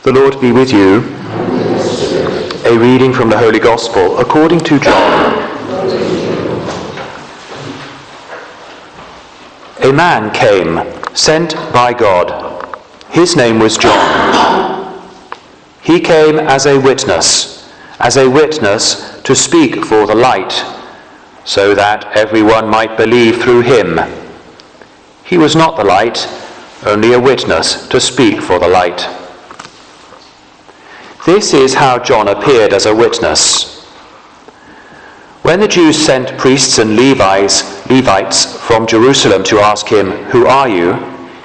The Lord be with you. A reading from the Holy Gospel according to John. A man came, sent by God. His name was John. He came as a witness to speak for the light, so that everyone might believe through him. He was not the light, only a witness to speak for the light. This is how John appeared as a witness. When the Jews sent priests and Levites from Jerusalem to ask him, "Who are you?"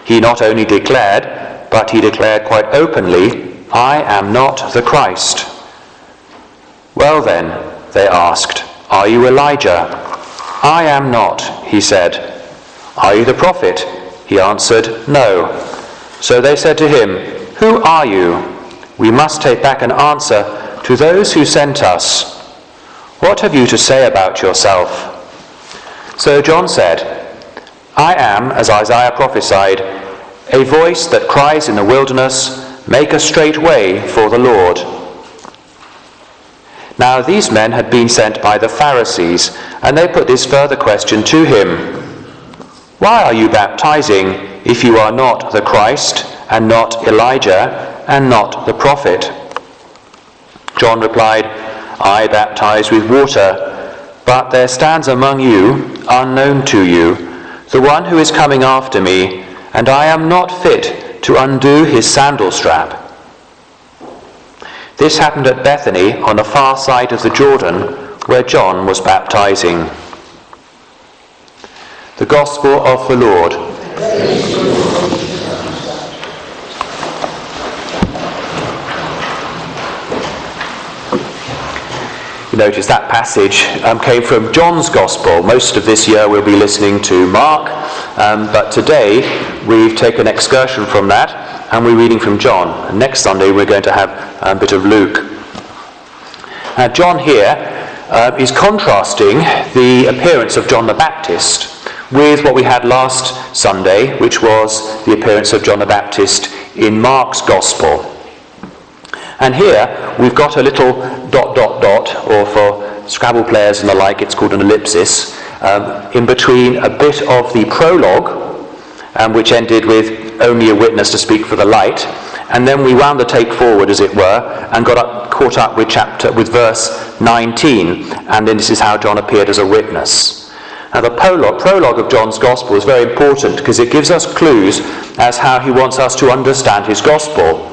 he not only declared, but he declared quite openly, "I am not the Christ." "Well then," they asked, "are you Elijah?" "I am not," he said. "Are you the prophet?" He answered, "No." So they said to him, "Who are you? We must take back an answer to those who sent us. What have you to say about yourself?" So John said, "I am, as Isaiah prophesied, a voice that cries in the wilderness, 'Make a straight way for the Lord.'" Now these men had been sent by the Pharisees, and they put this further question to him: "Why are you baptizing if you are not the Christ, and not Elijah, and not the prophet?" John replied, "I baptize with water, but there stands among you, unknown to you, the one who is coming after me, and I am not fit to undo his sandal strap." This happened at Bethany on the far side of the Jordan, where John was baptizing. The Gospel of the Lord. You notice that passage came from John's Gospel. Most of this year we'll be listening to Mark, but today we've taken an excursion from that and we're reading from John. And next Sunday we're going to have a bit of Luke. Now John here is contrasting the appearance of John the Baptist with what we had last Sunday, which was the appearance of John the Baptist in Mark's Gospel. And here we've got a little ... or for Scrabble players and the like, it's called an ellipsis, in between a bit of the prologue, which ended with "only a witness to speak for the light," and then we wound the tape forward, as it were, and caught up with verse 19, and then this is how John appeared as a witness. Now the prologue of John's Gospel is very important because it gives us clues as how he wants us to understand his Gospel.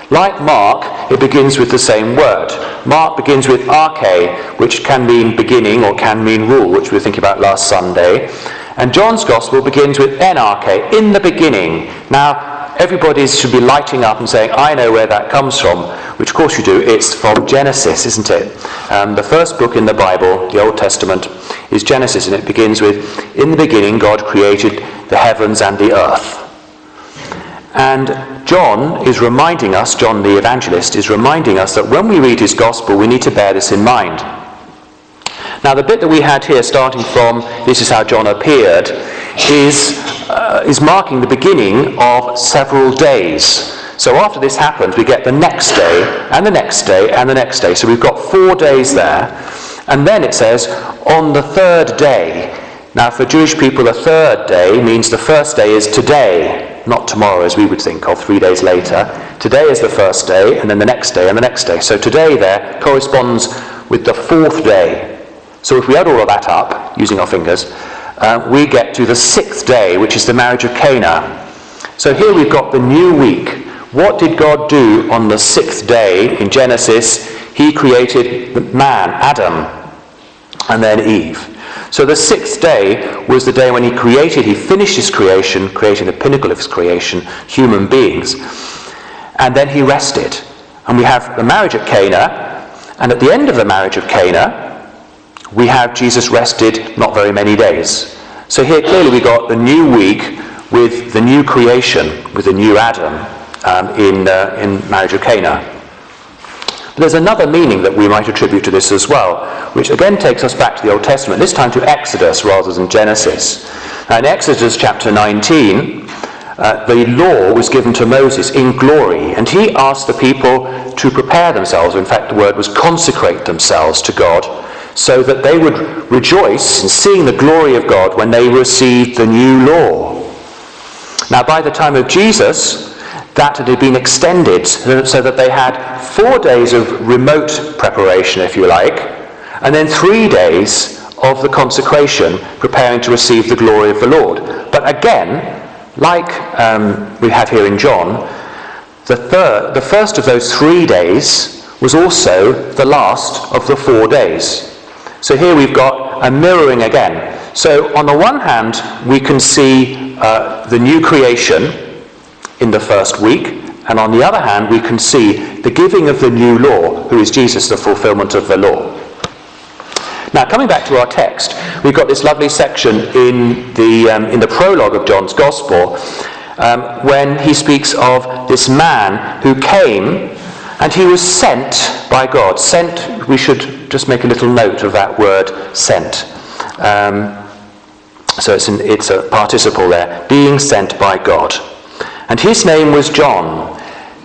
Like Mark, it begins with the same word. Mark begins with arche, which can mean beginning or can mean rule, which we were thinking about last Sunday. And John's Gospel begins with enarche, in the beginning. Now, everybody should be lighting up and saying, "I know where that comes from," which of course you do. It's from Genesis, isn't it? The first book in the Bible, the Old Testament, is Genesis, and it begins with, "In the beginning God created the heavens and the earth." And John the evangelist, is reminding us that when we read his Gospel, we need to bear this in mind. Now the bit that we had here, starting from "This is how John appeared," is marking the beginning of several days. So after this happens, we get the next day, and the next day, and the next day. So we've got 4 days there. And then it says, "on the third day." Now for Jewish people, the third day means the first day is today, not tomorrow as we would think of 3 days later. Today is the first day, and then the next day, and the next day. So today there corresponds with the 4th day. So if we add all of that up, using our fingers, we get to the 6th day, which is the marriage of Cana. So here we've got the new week. What did God do on the 6th day in Genesis? He created man, Adam, and then Eve. So the 6th day was the day when he finished his creation, creating the pinnacle of his creation, human beings. And then he rested. And we have the marriage at Cana, and at the end of the marriage of Cana, we have Jesus rested not very many days. So here clearly we got the new week with the new creation, with the new Adam in marriage of Cana. But there's another meaning that we might attribute to this as well, which again takes us back to the Old Testament, this time to Exodus rather than Genesis. Now in Exodus chapter 19, the law was given to Moses in glory, and he asked the people to prepare themselves. In fact, the word was consecrate themselves to God, so that they would rejoice in seeing the glory of God when they received the new law. Now, by the time of Jesus, that had been extended so that they had 4 days of remote preparation, if you like, and then 3 days of the consecration, preparing to receive the glory of the Lord. But again, like we have here in John, the first of those 3 days was also the last of the 4 days. So here we've got a mirroring again. So on the one hand, we can see the new creation in the first week, and on the other hand, we can see the giving of the new law, who is Jesus, the fulfillment of the law. Now, coming back to our text, we've got this lovely section in the prologue of John's Gospel, when he speaks of this man who came, and he was sent by God. Sent, we should just make a little note of that word, sent. So it's a participle there, being sent by God. And his name was John.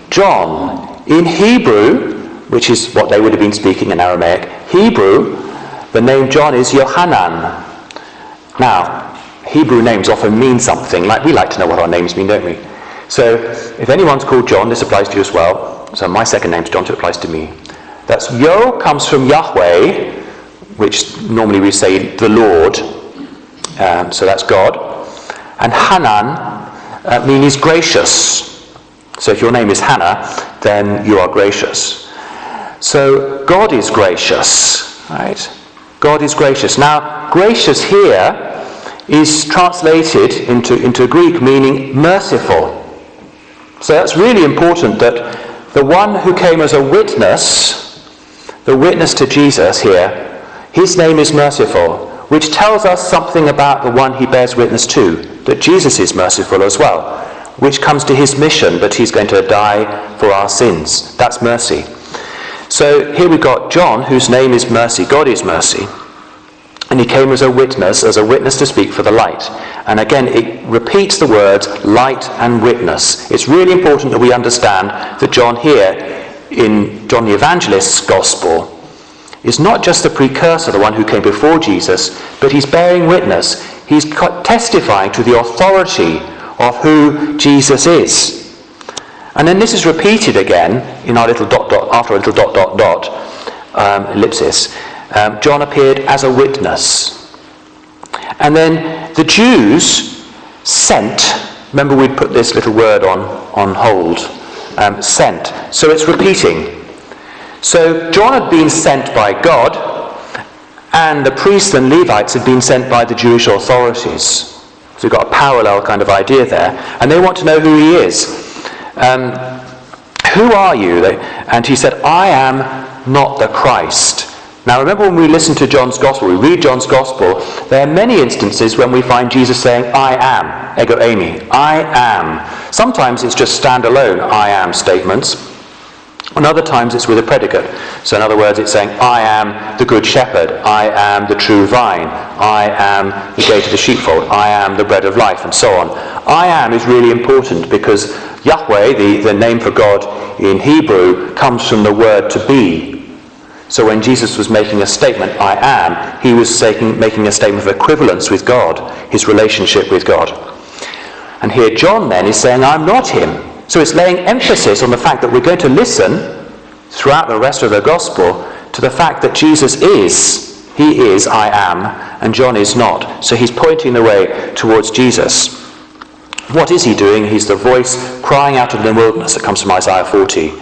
John, in Hebrew, which is what they would have been speaking in Aramaic, Hebrew, the name John is Yohanan. Now, Hebrew names often mean something. We like to know what our names mean, don't we? So, if anyone's called John, this applies to you as well. So my second name's John, so it applies to me. That's Yo comes from Yahweh, which normally we say the Lord. So that's God. And Hanan means gracious. So if your name is Hannah, then you are gracious. So God is gracious, right? God is gracious. Now, gracious here is translated into Greek meaning merciful. So that's really important, that the one who came as a witness, the witness to Jesus here, his name is merciful, which tells us something about the one he bears witness to, that Jesus is merciful as well, which comes to his mission, that he's going to die for our sins. That's mercy. So here we've got John, whose name is mercy. God is mercy. And he came as a witness to speak for the light. And again, it repeats the words light and witness. It's really important that we understand that John here, in John the Evangelist's Gospel, is not just the precursor, the one who came before Jesus, but he's bearing witness. He's testifying to the authority of who Jesus is. And then this is repeated again in our little after a little ellipsis. John appeared as a witness. And then the Jews sent, remember we'd put this little word on hold, sent. So it's repeating. So John had been sent by God, and the priests and Levites had been sent by the Jewish authorities. So we've got a parallel kind of idea there. And they want to know who he is. Who are you? And he said, I am not the Christ. Now remember, when we listen to John's Gospel, we read John's Gospel, there are many instances when we find Jesus saying, I am, ego eimi, I am. Sometimes it's just standalone I am statements. And other times it's with a predicate. So in other words, it's saying, I am the good shepherd, I am the true vine, I am the gate of the sheepfold, I am the bread of life, and so on. I am is really important because Yahweh, the name for God in Hebrew, comes from the word to be. So when Jesus was making a statement, I am, he was making a statement of equivalence with God, his relationship with God. And here John then is saying, I'm not him. So it's laying emphasis on the fact that we're going to listen throughout the rest of the Gospel to the fact that Jesus is, he is, I am, and John is not. So he's pointing the way towards Jesus. What is he doing? He's the voice crying out in the wilderness that comes from Isaiah 40.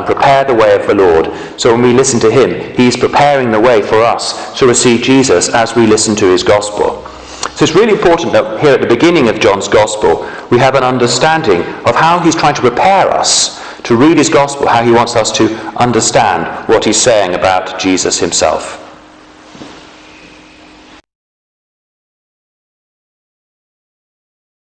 Prepare the way of the Lord. So when we listen to him, he's preparing the way for us to receive Jesus as we listen to his Gospel. So it's really important that here at the beginning of John's Gospel, we have an understanding of how he's trying to prepare us to read his Gospel, how he wants us to understand what he's saying about Jesus himself.